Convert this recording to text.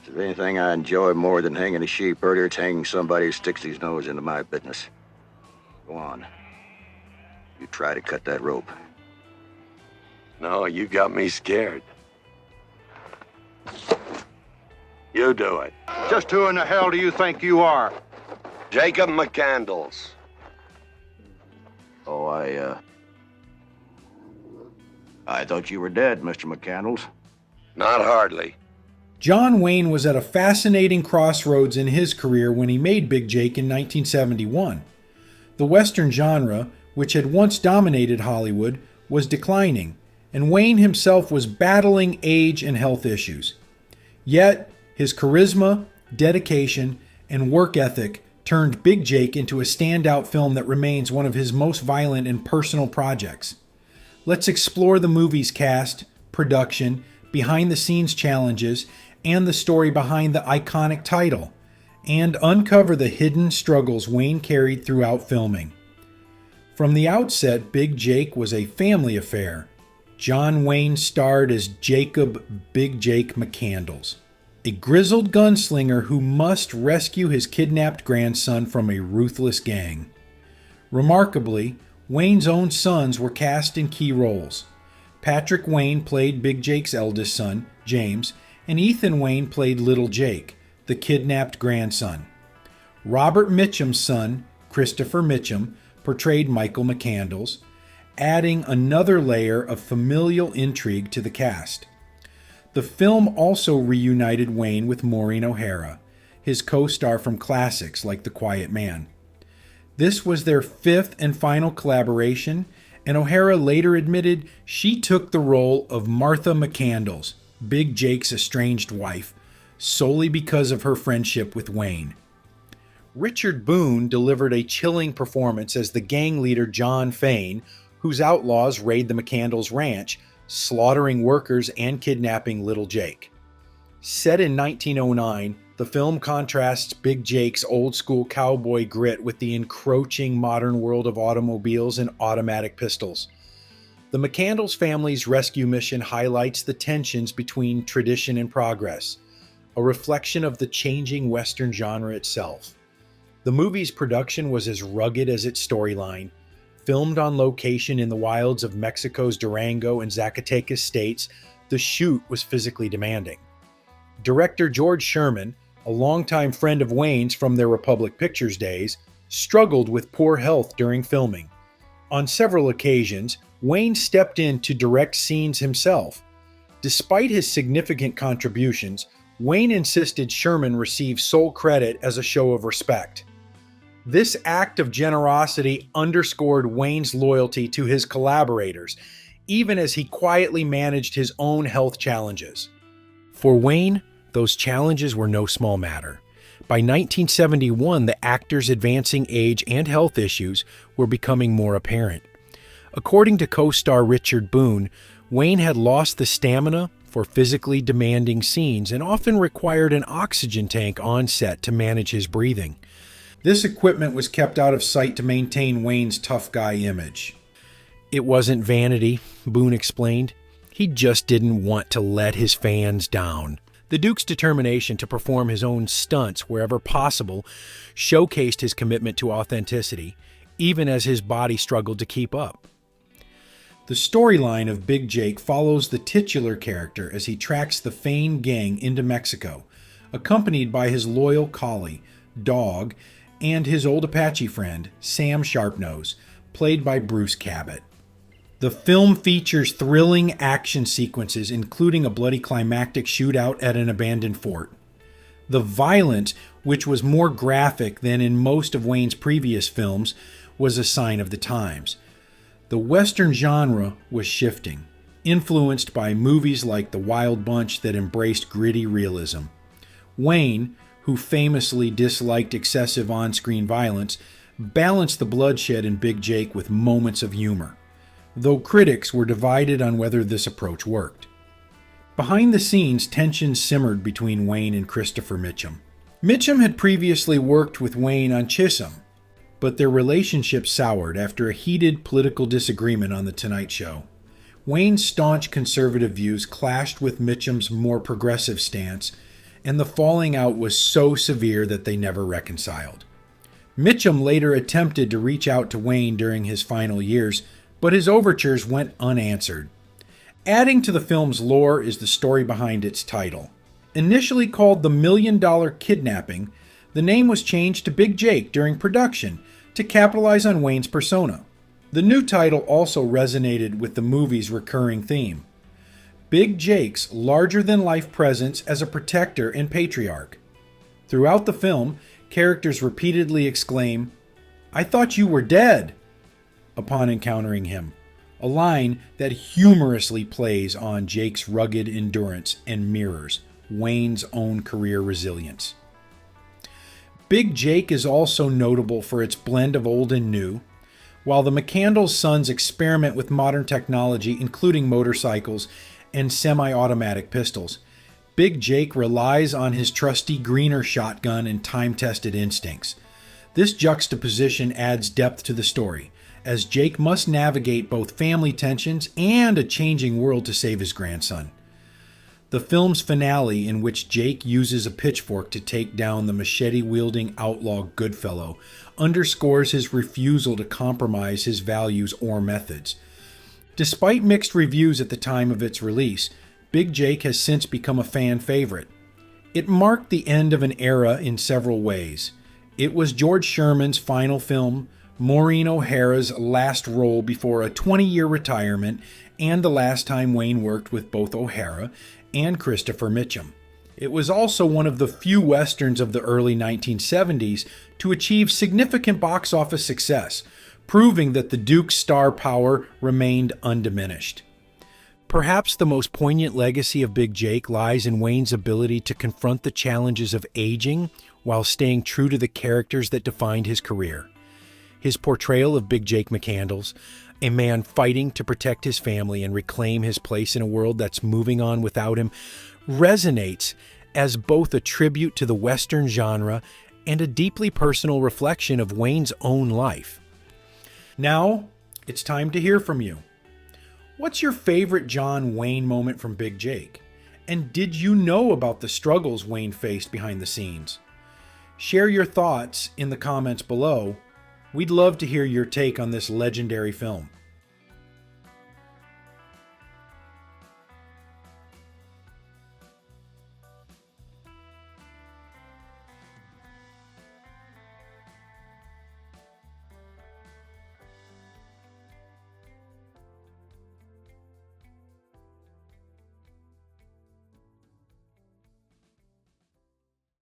If there's anything I enjoy more than hanging a sheep herder, it's hanging somebody who sticks his nose into my business. Go on. You try to cut that rope. No, you got me scared. You do it. Just who in the hell do you think you are? Jacob McCandles. Oh, I thought you were dead, Mr. McCandles. Not hardly. John Wayne was at a fascinating crossroads in his career when he made Big Jake in 1971. The Western genre, which had once dominated Hollywood, was declining, and Wayne himself was battling age and health issues. Yet, his charisma, dedication, and work ethic turned Big Jake into a standout film that remains one of his most violent and personal projects. Let's explore the movie's cast, production, behind-the-scenes challenges, and the story behind the iconic title, and uncover the hidden struggles Wayne carried throughout filming. From the outset, Big Jake was a family affair. John Wayne starred as Jacob Big Jake McCandles, a grizzled gunslinger who must rescue his kidnapped grandson from a ruthless gang. Remarkably, Wayne's own sons were cast in key roles. Patrick Wayne played Big Jake's eldest son, James, and Ethan Wayne played Little Jake, the kidnapped grandson. Robert Mitchum's son, Christopher Mitchum, portrayed Michael McCandles, adding another layer of familial intrigue to the cast. The film also reunited Wayne with Maureen O'Hara, his co-star from classics like The Quiet Man. This was their fifth and final collaboration, and O'Hara later admitted she took the role of Martha McCandles, Big Jake's estranged wife, solely because of her friendship with Wayne. Richard Boone delivered a chilling performance as the gang leader John Fane, whose outlaws raid the McCandles ranch, slaughtering workers and kidnapping Little Jake. Set in 1909, the film contrasts Big Jake's old-school cowboy grit with the encroaching modern world of automobiles and automatic pistols. The McCandles family's rescue mission highlights the tensions between tradition and progress, a reflection of the changing Western genre itself. The movie's production was as rugged as its storyline. Filmed on location in the wilds of Mexico's Durango and Zacatecas states, the shoot was physically demanding. Director George Sherman, a longtime friend of Wayne's from their Republic Pictures days, struggled with poor health during filming. On several occasions, Wayne stepped in to direct scenes himself. Despite his significant contributions, Wayne insisted Sherman receive sole credit as a show of respect. This act of generosity underscored Wayne's loyalty to his collaborators, even as he quietly managed his own health challenges. For Wayne, those challenges were no small matter. By 1971, the actor's advancing age and health issues were becoming more apparent. According to co-star Richard Boone, Wayne had lost the stamina for physically demanding scenes and often required an oxygen tank on set to manage his breathing. This equipment was kept out of sight to maintain Wayne's tough guy image. It wasn't vanity, Boone explained. He just didn't want to let his fans down. The Duke's determination to perform his own stunts wherever possible showcased his commitment to authenticity, even as his body struggled to keep up. The storyline of Big Jake follows the titular character as he tracks the Fane gang into Mexico, accompanied by his loyal collie, Dog, and his old Apache friend, Sam Sharpnose, played by Bruce Cabot. The film features thrilling action sequences, including a bloody climactic shootout at an abandoned fort. The violence, which was more graphic than in most of Wayne's previous films, was a sign of the times. The Western genre was shifting, influenced by movies like The Wild Bunch that embraced gritty realism. Wayne, who famously disliked excessive on-screen violence, balanced the bloodshed in Big Jake with moments of humor, though critics were divided on whether this approach worked. Behind the scenes, tensions simmered between Wayne and Christopher Mitchum. Mitchum had previously worked with Wayne on Chisholm, but their relationship soured after a heated political disagreement on The Tonight Show. Wayne's staunch conservative views clashed with Mitchum's more progressive stance, and the falling out was so severe that they never reconciled. Mitchum later attempted to reach out to Wayne during his final years, but his overtures went unanswered. Adding to the film's lore is the story behind its title. Initially called The $1 Million Kidnapping, the name was changed to Big Jake during production to capitalize on Wayne's persona. The new title also resonated with the movie's recurring theme: Big Jake's larger-than-life presence as a protector and patriarch. Throughout the film, characters repeatedly exclaim, "I thought you were dead," upon encountering him, a line that humorously plays on Jake's rugged endurance and mirrors Wayne's own career resilience. Big Jake is also notable for its blend of old and new. While the McCandless sons experiment with modern technology, including motorcycles and semi-automatic pistols, Big Jake relies on his trusty Greener shotgun and time-tested instincts. This juxtaposition adds depth to the story, as Jake must navigate both family tensions and a changing world to save his grandson. The film's finale, in which Jake uses a pitchfork to take down the machete-wielding outlaw Goodfellow, underscores his refusal to compromise his values or methods. Despite mixed reviews at the time of its release, Big Jake has since become a fan favorite. It marked the end of an era in several ways. It was George Sherman's final film, Maureen O'Hara's last role before a 20-year retirement, and the last time Wayne worked with both O'Hara and Christopher Mitchum. It was also one of the few westerns of the early 1970s to achieve significant box office success, proving that the Duke's star power remained undiminished. Perhaps the most poignant legacy of Big Jake lies in Wayne's ability to confront the challenges of aging while staying true to the characters that defined his career. His portrayal of Big Jake McCandless, a man fighting to protect his family and reclaim his place in a world that's moving on without him, resonates as both a tribute to the Western genre and a deeply personal reflection of Wayne's own life. Now, it's time to hear from you. What's your favorite John Wayne moment from Big Jake? And did you know about the struggles Wayne faced behind the scenes? Share your thoughts in the comments below. We'd love to hear your take on this legendary film.